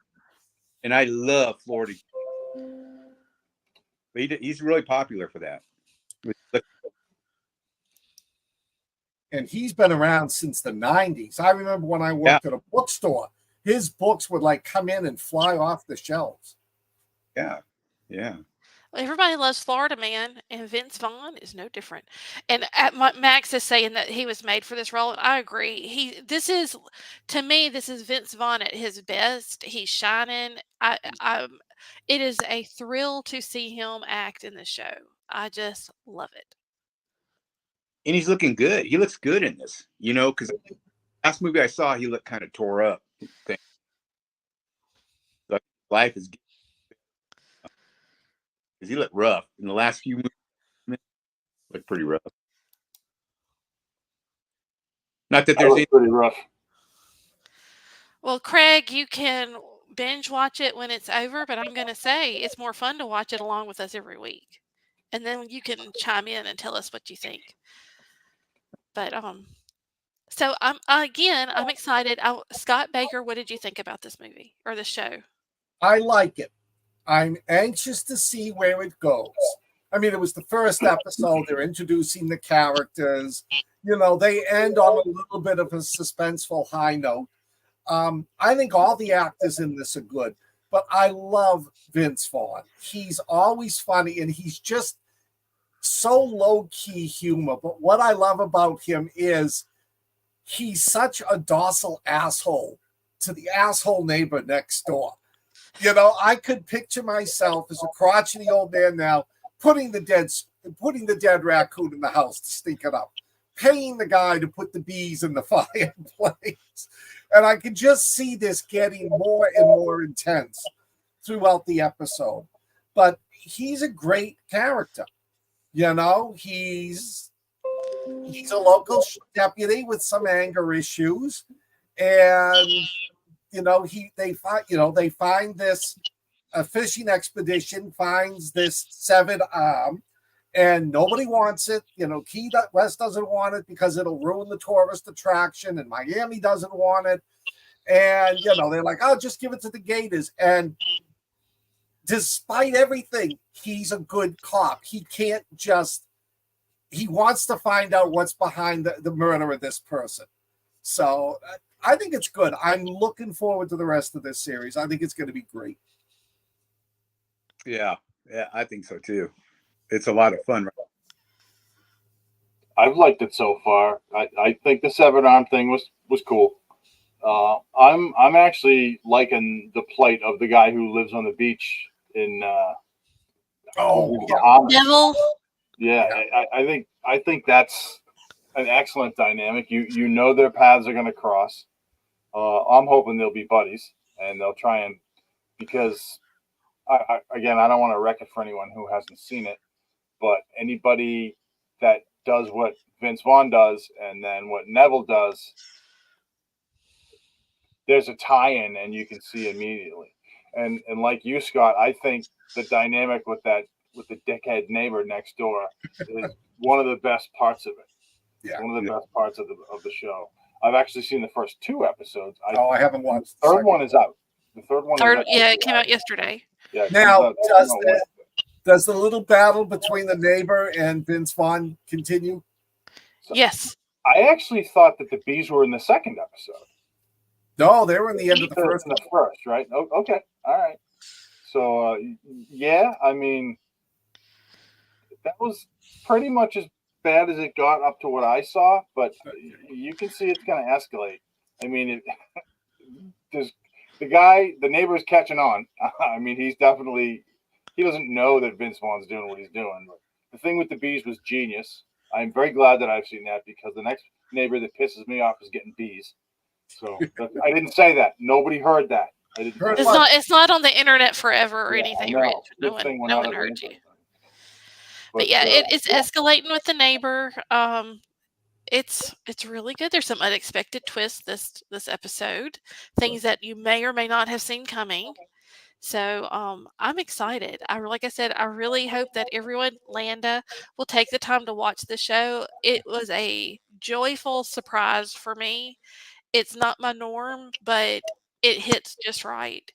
Speaker 6: and I love Florida. But he's really popular for that.
Speaker 3: And he's been around since the 90s. I remember when I worked at a bookstore, his books would like come in and fly off the shelves.
Speaker 6: Yeah. Yeah.
Speaker 2: Everybody loves Florida Man, and Vince Vaughn is no different. And Max is saying that he was made for this role, and I agree. To me, this is Vince Vaughn at his best. He's shining. It is a thrill to see him act in the show. I just love it.
Speaker 6: And he's looking good. He looks good in this, because the last movie I saw, he looked kind of tore up. But life is good. Because he looked rough in the last few movies. Looked pretty rough. Not that there's
Speaker 5: pretty rough.
Speaker 2: Well, Craig, you can binge watch it when it's over, but I'm going to say it's more fun to watch it along with us every week, and then you can chime in and tell us what you think. But so I'm excited. Scott Baker, what did you think about this movie or the show?
Speaker 3: I like it. I'm anxious to see where it goes. I mean, it was the first episode. They're introducing the characters. They end on a little bit of a suspenseful high note. I think all the actors in this are good, but I love Vince Vaughn. He's always funny, and he's just so low-key humor. But what I love about him is he's such a docile asshole to the asshole neighbor next door. I could picture myself as a crotchety old man now putting the dead raccoon in the house to stink it up, paying the guy to put the bees in the fireplace. And I could just see this getting more and more intense throughout the episode. But he's a great character. He's a local deputy with some anger issues. And they find this a fishing expedition finds this severed arm, and nobody wants it. Key West doesn't want it because it'll ruin the tourist attraction, and Miami doesn't want it. And they're like, "Oh, just give it to the Gators." And despite everything, he's a good cop. He wants to find out what's behind the murder of this person. So I think it's good. I'm looking forward to the rest of this series. I think it's going to be great.
Speaker 6: Yeah, I think so too. It's a lot of fun.
Speaker 5: I've liked it so far. I think the severed arm thing was cool. I'm actually liking the plight of the guy who lives on the beach in
Speaker 2: Devil.
Speaker 5: Yeah, I think that's an excellent dynamic. Their paths are going to cross. I'm hoping they'll be buddies and they'll try and, because I don't want to wreck it for anyone who hasn't seen it, but anybody that does what Vince Vaughn does and then what Neville does, there's a tie-in and you can see immediately. And like you, Scott, I think the dynamic with the dickhead neighbor next door is one of the best parts of it. Yeah, one of the best parts of the show. I've actually seen the first 2 episodes. I haven't watched. The third one is out. The third one.
Speaker 2: It came out yesterday.
Speaker 3: Yeah. Now, does the little battle between the neighbor and Vince Vaughn continue?
Speaker 2: Yes.
Speaker 5: I actually thought that the bees were in the second episode.
Speaker 3: No, they were in the end of the first.
Speaker 5: The first, right? Oh, okay, all right. So, I mean, that was pretty much as bad as it got up to what I saw, but you can see it's going to escalate. I mean, the neighbor's catching on. I mean, he doesn't know that Vince Vaughn's doing what he's doing. But the thing with the bees was genius. I'm very glad that I've seen that because the next neighbor that pisses me off is getting bees. So I didn't say that. Nobody heard that. I didn't.
Speaker 2: It's not on the internet forever or anything, Rich. No
Speaker 5: Good thing we're
Speaker 2: one
Speaker 5: not on the
Speaker 2: heard you.
Speaker 5: internet.
Speaker 2: But yeah, it's escalating with the neighbor. It's really good. There's some unexpected twists this episode, things that you may or may not have seen coming. So I'm excited. Like I said, I really hope that everyone, Landa, will take the time to watch the show. It was a joyful surprise for me. It's not my norm, but it hits just right.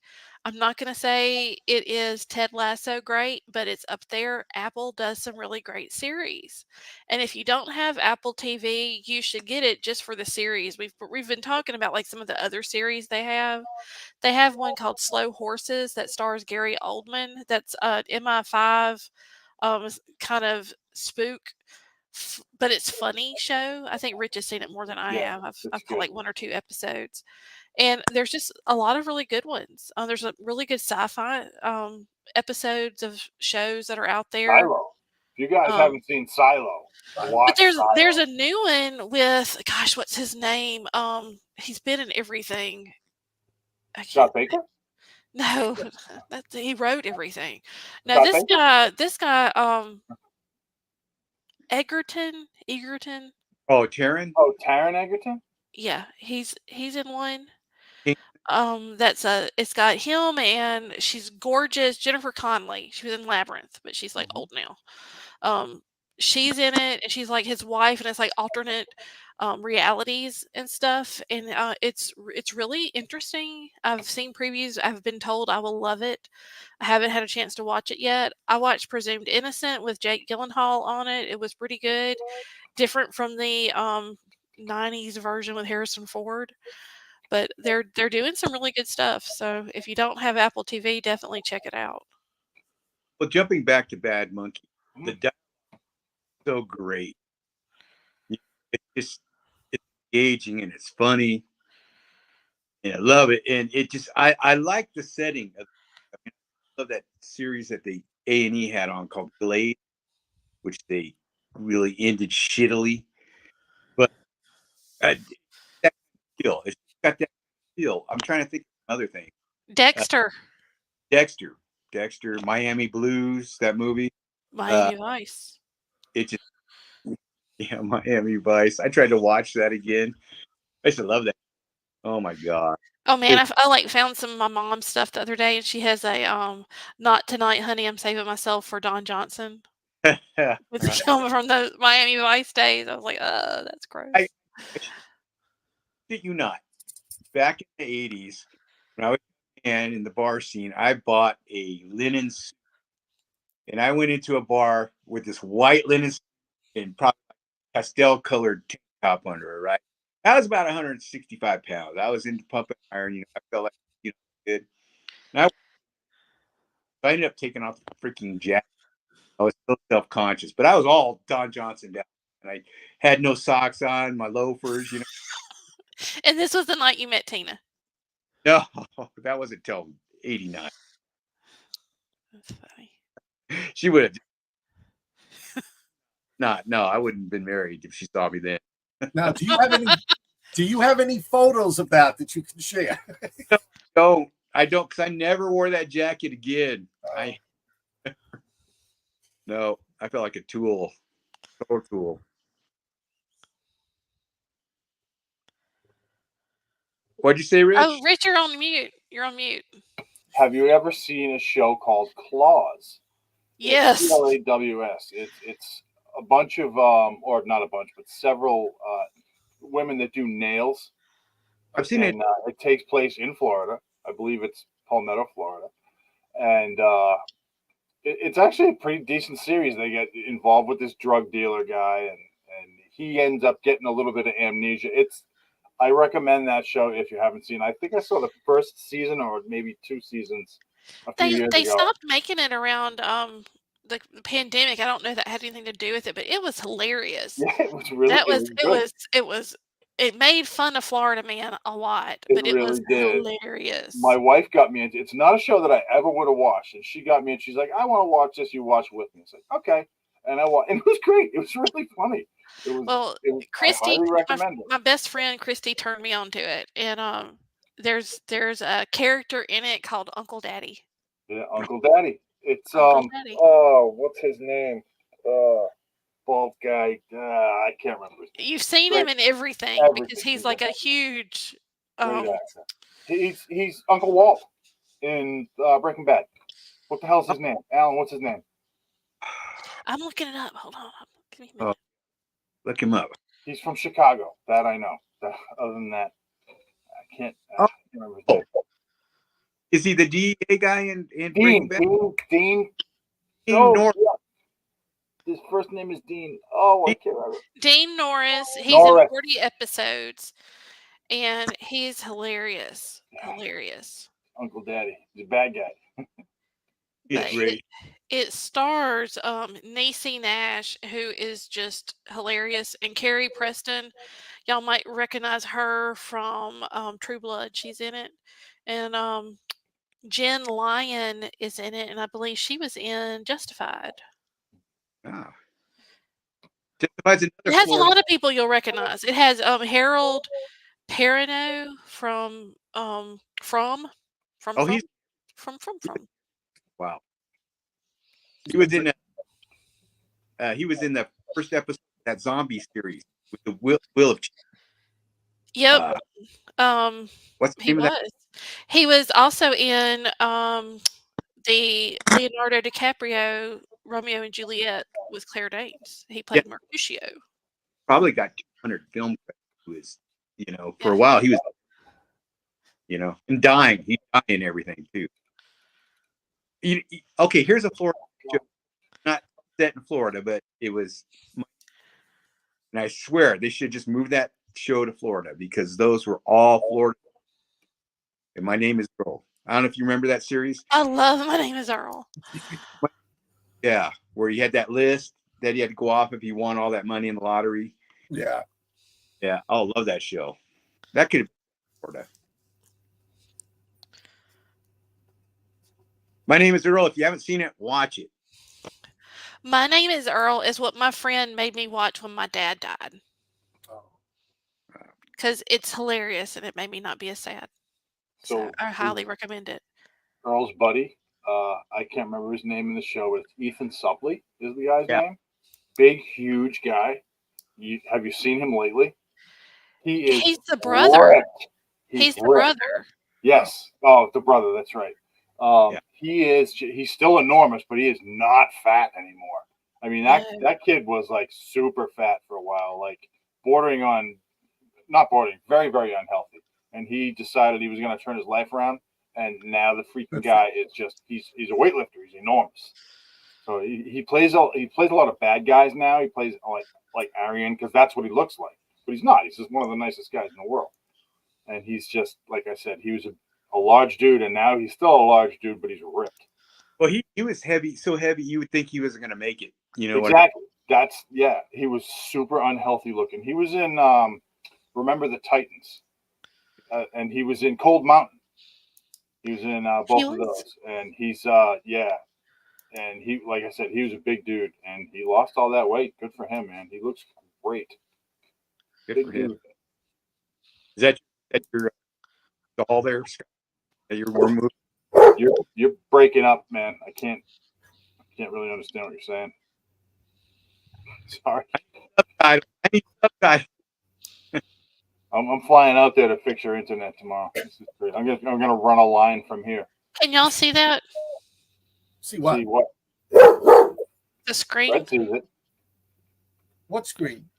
Speaker 2: I'm not going to say it is Ted Lasso great, but it's up there. Apple does some really great series. And if you don't have Apple TV, you should get it just for the series. We've been talking about like some of the other series they have. They have one called Slow Horses that stars Gary Oldman. That's MI5 kind of spook, but it's funny show. I think Rich has seen it more than I have. I've caught like 1 or 2 episodes, and there's just a lot of really good ones. There's a really good sci-fi episodes of shows that are out there.
Speaker 5: Silo. If you guys haven't seen Silo, watch.
Speaker 2: But there's a new one with what's his name? He's been in everything.
Speaker 5: Scott Baker?
Speaker 2: No, he wrote everything. No, this guy, Egerton.
Speaker 6: Oh, Taron.
Speaker 5: Oh, Taron Egerton.
Speaker 2: Yeah, he's in one.
Speaker 6: He-
Speaker 2: It's got him and she's gorgeous, Jennifer Connelly. She was in Labyrinth, but she's like old now. She's in it, and she's like his wife, and it's like alternate realities and stuff, and it's really interesting. I've seen previews. I've been told I will love it. I haven't had a chance to watch it yet. I watched Presumed Innocent with Jake Gyllenhaal on it. It was pretty good, different from the 90s version with Harrison Ford, but they're doing some really good stuff. So if you don't have Apple TV, definitely check it out.
Speaker 6: Well, jumping back to Bad Monkey, the dialogue is so great. It's engaging and it's funny, and I love it. And it just I like the setting of. I love that series that the A&E had on called Glade, which they really ended shittily. But that feel, it's got that feel. I'm trying to think of another thing.
Speaker 2: Dexter,
Speaker 6: Miami Blues, that movie.
Speaker 2: Miami Vice.
Speaker 6: It just, Miami Vice. I tried to watch that again. I used to love that. Oh my God.
Speaker 2: Oh man, I found some of my mom's stuff the other day, and she has a "Not Tonight, Honey, I'm Saving Myself" for Don Johnson. With the film from the Miami Vice days. I was like, that's gross.
Speaker 6: Did you not? Back in the 80s, when I was in the bar scene, I bought a linen suit. And I went into a bar with this white linen suit and probably pastel colored tank top under it, right? I was about 165 pounds. I was into pumping iron, I felt like, good. And I ended up taking off the freaking jacket. I was so self-conscious, but I was all Don Johnson down. And I had no socks on, my loafers,
Speaker 2: And this was the night you met Tina?
Speaker 6: No, that wasn't until 89.
Speaker 2: That's funny.
Speaker 6: She would have. No, I wouldn't have been married if she saw me then.
Speaker 3: Now, do you have any photos of that you can share?
Speaker 6: No, I don't, because I never wore that jacket again. No, I felt like a tool. What'd you say, Rich?
Speaker 2: Oh, Rich, you're on mute.
Speaker 5: Have you ever seen a show called Claws?
Speaker 2: Yes.
Speaker 5: CLAWS. It's a bunch of or not a bunch, but several women that do nails.
Speaker 6: I've seen it.
Speaker 5: It takes place in Florida. I believe it's Palmetto, Florida, and it's actually a pretty decent series. They get involved with this drug dealer guy, and he ends up getting a little bit of amnesia. I recommend that show if you haven't seen. I think I saw the first season or maybe 2 seasons a few years ago.
Speaker 2: They stopped making it around the pandemic. I don't know if that had anything to do with it, but it was hilarious.
Speaker 5: Yeah, it was really.
Speaker 2: It made fun of Florida Man a lot, but it really was hilarious.
Speaker 5: My wife got me into it. It's not a show that I ever would have watched, and she got me, and she's like, "I want to watch this. You watch with me." It's like, okay. and it was great. It was really funny.
Speaker 2: Christy,
Speaker 5: I highly recommend it.
Speaker 2: my best friend Christy turned me on to it, and there's a character in it called Uncle Daddy.
Speaker 5: Yeah, Uncle Daddy. It's
Speaker 2: Uncle Daddy.
Speaker 5: Oh, what's his name? Bald guy. I can't remember his name.
Speaker 2: You've seen him in everything because he's like a huge.
Speaker 5: Great accent. He's Uncle Walt in Breaking Bad. What the hell's his name? Alan, what's his name?
Speaker 2: I'm looking it up. Hold on. Give me a minute.
Speaker 6: Look him up.
Speaker 5: He's from Chicago. That I know. Other than that, I can't remember his name.
Speaker 6: Is he the DEA guy in Breaking Bad?
Speaker 5: Dean
Speaker 6: Norris.
Speaker 5: Yeah. His first name is Dean. Oh, I can't remember.
Speaker 2: Dean Norris. He's in 40 episodes, and he's hilarious. Hilarious.
Speaker 5: Uncle Daddy. He's a bad guy.
Speaker 6: He's great.
Speaker 2: It stars Niecy Nash, who is just hilarious, and Carrie Preston. Y'all might recognize her from True Blood. She's in it, and Jen Lyon is in it, and I believe she was in Justified.
Speaker 6: Ah. Justified's
Speaker 2: It has a lot of people you'll recognize. It has Harold Perrineau from.
Speaker 6: Wow. He was in the first episode of that zombie series with the Will of.
Speaker 2: Yep.
Speaker 6: What's the name of that?
Speaker 2: He was also in the Leonardo DiCaprio Romeo and Juliet with Claire Danes. He played Mercutio.
Speaker 6: Probably got 200 film credits. For a while he was, and dying. He's dying and everything too. Okay, here's a Florida show. Not set in Florida, but it was. And I swear they should just move that show to Florida because those were all Florida. And My Name is Earl. I don't know if you remember that series.
Speaker 2: I love My Name is Earl.
Speaker 6: Yeah, where you had that list that you had to go off if you won all that money in the lottery.
Speaker 3: Yeah.
Speaker 6: Yeah, I love that show. That could have been Florida. My Name is Earl. If you haven't seen it, watch it.
Speaker 2: My Name is Earl is what my friend made me watch when my dad died. Because it's hilarious and it made me not be as sad. So I highly recommend it.
Speaker 5: Earl's buddy, I can't remember his name in the show. It's Ethan Suplee is the guy's name. Big, huge guy. Have you seen him lately?
Speaker 2: He's the brother. He's the brother.
Speaker 5: Yes. Oh, the brother. That's right. He's still enormous, but he is not fat anymore. I mean, that kid was like super fat for a while, like very, very unhealthy. And he decided he was going to turn his life around. And now the freaking guy is just, he's a weightlifter. He's enormous. So he plays a lot of bad guys now. He plays like Aryan because that's what he looks like. But he's not. He's just one of the nicest guys in the world. And he's just, like I said, he was a large dude, and now he's still a large dude, but he's ripped.
Speaker 6: Well, he was heavy, so heavy you would think he wasn't going to make it.
Speaker 5: Exactly. He was super unhealthy looking. He was in Remember the Titans, and he was in Cold Mountain. He was in both of those, and he's and he, like I said, he was a big dude, and he lost all that weight. Good for him, man. He looks great.
Speaker 6: Good for him. Dude. Is that your doll there, Scott? Your war movie?
Speaker 5: You're breaking up, man. I can't really understand what you're saying. Sorry.
Speaker 6: I need subtitles.
Speaker 5: I'm flying out there to fix your internet tomorrow. This is great. I'm gonna run a line from here.
Speaker 2: Can y'all see that?
Speaker 3: See what?
Speaker 2: The screen.
Speaker 5: Red sees it.
Speaker 3: What screen?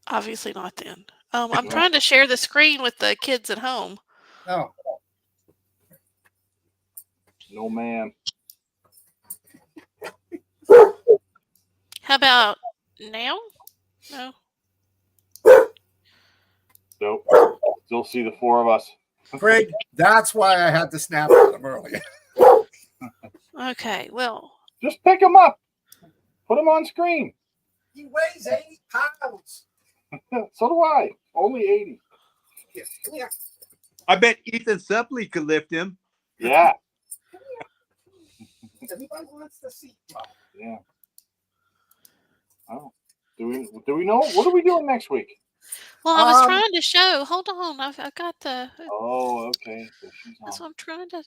Speaker 2: Obviously not then. I'm trying to share the screen with the kids at home.
Speaker 3: Oh.
Speaker 5: No, ma'am.
Speaker 2: How about now? No.
Speaker 5: Nope. Still see the four of us.
Speaker 3: Craig, that's why I had to snap at him earlier.
Speaker 2: Okay, well.
Speaker 5: Just pick him up. Put him on screen.
Speaker 3: He weighs 80 pounds.
Speaker 5: So do I. Only 80.
Speaker 3: Yeah.
Speaker 6: I bet Ethan Suplee could lift him.
Speaker 5: Yeah.
Speaker 3: Everybody wants to see.
Speaker 5: Yeah. Oh, do we know? What are we doing next week?
Speaker 2: Well, I was trying to show. Hold on, I got the.
Speaker 5: Oh, okay. So
Speaker 2: that's what I'm trying to.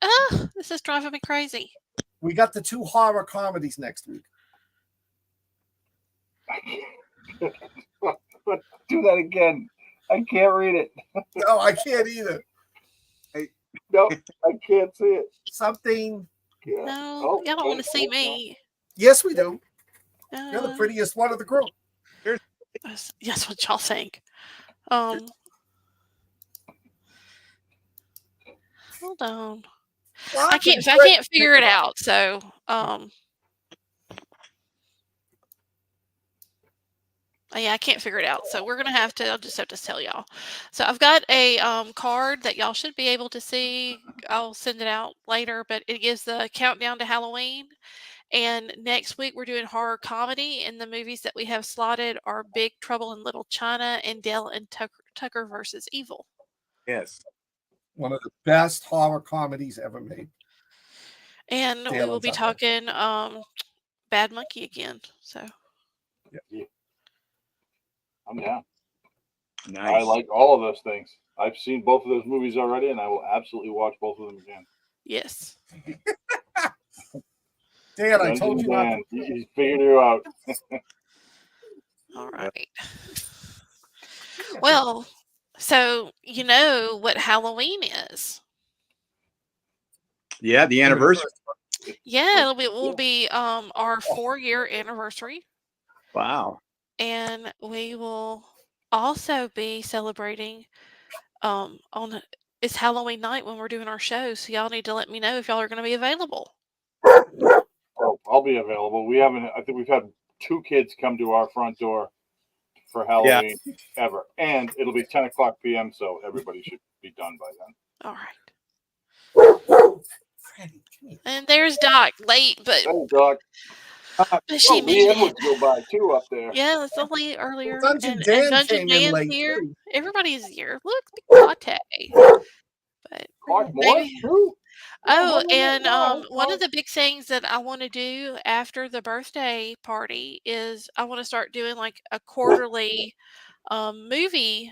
Speaker 2: Ah, this is driving me crazy.
Speaker 3: We got the 2 horror comedies next week.
Speaker 5: Do that again. I can't read it.
Speaker 3: No, I can't either.
Speaker 5: No, I can't see it.
Speaker 3: Something.
Speaker 5: Yeah.
Speaker 2: No, y'all don't want to see me.
Speaker 3: Yes, we do. You're the prettiest one of the group.
Speaker 2: That's what y'all think. Hold on. I can't figure it out. So, yeah, I can't figure it out. So we're gonna have to. I'll just have to tell y'all. So I've got a card that y'all should be able to see. I'll send it out later, but it gives the countdown to Halloween. And next week we're doing horror comedy, and the movies that we have slotted are Big Trouble in Little China and Dale and Tucker versus Evil.
Speaker 6: Yes.
Speaker 3: One of the best horror comedies ever made.
Speaker 2: And we will be talking Bad Monkey again. So
Speaker 5: yeah. I'm down.
Speaker 6: Nice.
Speaker 5: I like all of those things. I've seen both of those movies already, and I will absolutely watch both of them again.
Speaker 2: Yes.
Speaker 3: Dan, I told you not to.
Speaker 5: He's figured it out.
Speaker 2: All right. Well, so you know what Halloween is.
Speaker 6: Yeah, the anniversary.
Speaker 2: Yeah, will be our 4-year anniversary.
Speaker 6: Wow.
Speaker 2: And we will also be celebrating it's Halloween night when we're doing our show. So y'all need to let me know if y'all are going to be available.
Speaker 5: Oh, I'll be available. I think we've had 2 kids come to our front door for Halloween ever. And it'll be 10 o'clock p.m. So everybody should be done by then.
Speaker 2: All right. And there's Doc, late, but
Speaker 5: hey, Doc.
Speaker 2: she made
Speaker 5: would go by too up there.
Speaker 2: Yeah, it's only earlier.
Speaker 3: Dungeon
Speaker 2: and
Speaker 3: Dan
Speaker 2: Dungeon
Speaker 3: came in
Speaker 2: Dan's
Speaker 3: late,
Speaker 2: here.
Speaker 3: too.
Speaker 2: Everybody's here. Look, latte. But maybe.
Speaker 5: Too?
Speaker 2: Oh, and one of the big things that I want to do after the birthday party is I want to start doing like a quarterly movie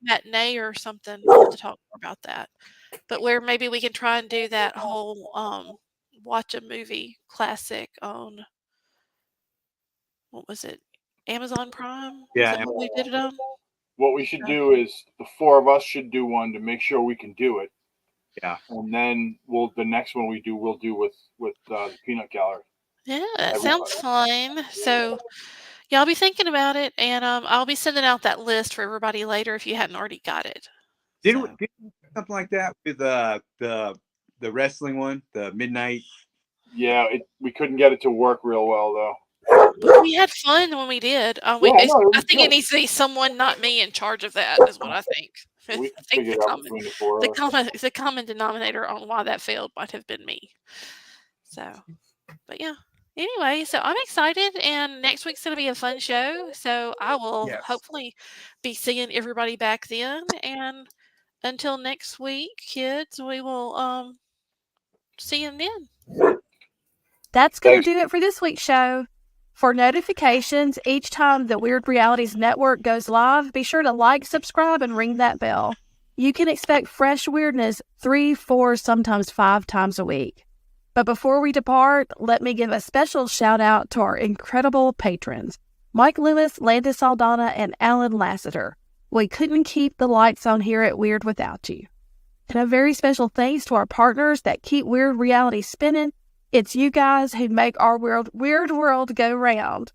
Speaker 2: matinee or something. We'll have to talk more about that. But where maybe we can try and do that whole watch a movie classic on, what was it, Amazon Prime?
Speaker 6: Yeah.
Speaker 2: Is that what we did it on?
Speaker 5: What we should do is the 4 of us should do one to make sure we can do it.
Speaker 6: Yeah.
Speaker 5: And then the next one we'll do with the Peanut Gallery.
Speaker 2: Yeah, that sounds fun. So y'all be thinking about it, and I'll be sending out that list for everybody later if you hadn't already got it.
Speaker 6: Did something like that with the wrestling one, the midnight?
Speaker 5: Yeah, we couldn't get it to work real well though.
Speaker 2: But we had fun when we did. I think it needs to be someone, not me, in charge of that. Is what I think.
Speaker 5: We can figure it out between the 4 of us.
Speaker 2: The common denominator on why that failed might have been me. So, but yeah. Anyway, so I'm excited, and next week's going to be a fun show. So I will hopefully be seeing everybody back then. And until next week, kids, we will see you then.
Speaker 1: That's going to do it for this week's show. For notifications each time the Weird Realities Network goes live, be sure to like, subscribe, and ring that bell. You can expect fresh weirdness 3, 4, sometimes 5 times a week. But before we depart, let me give a special shout out to our incredible patrons, Mike Lewis, Landis Saldana, and Alan Lassiter. We couldn't keep the lights on here at Weird without you. And a very special thanks to our partners that keep Weird Reality spinning. It's you guys who make our weird world go round.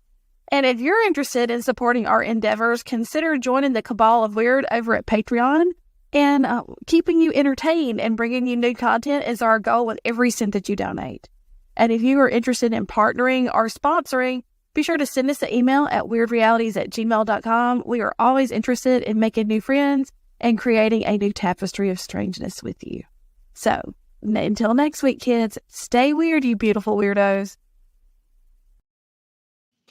Speaker 1: And if you're interested in supporting our endeavors, consider joining the Cabal of Weird over at Patreon. And keeping you entertained and bringing you new content is our goal with every cent that you donate. And if you are interested in partnering or sponsoring, be sure to send us an email at weirdrealities@gmail.com. We are always interested in making new friends and creating a new tapestry of strangeness with you. So, until next week, kids, stay weird, you beautiful weirdos.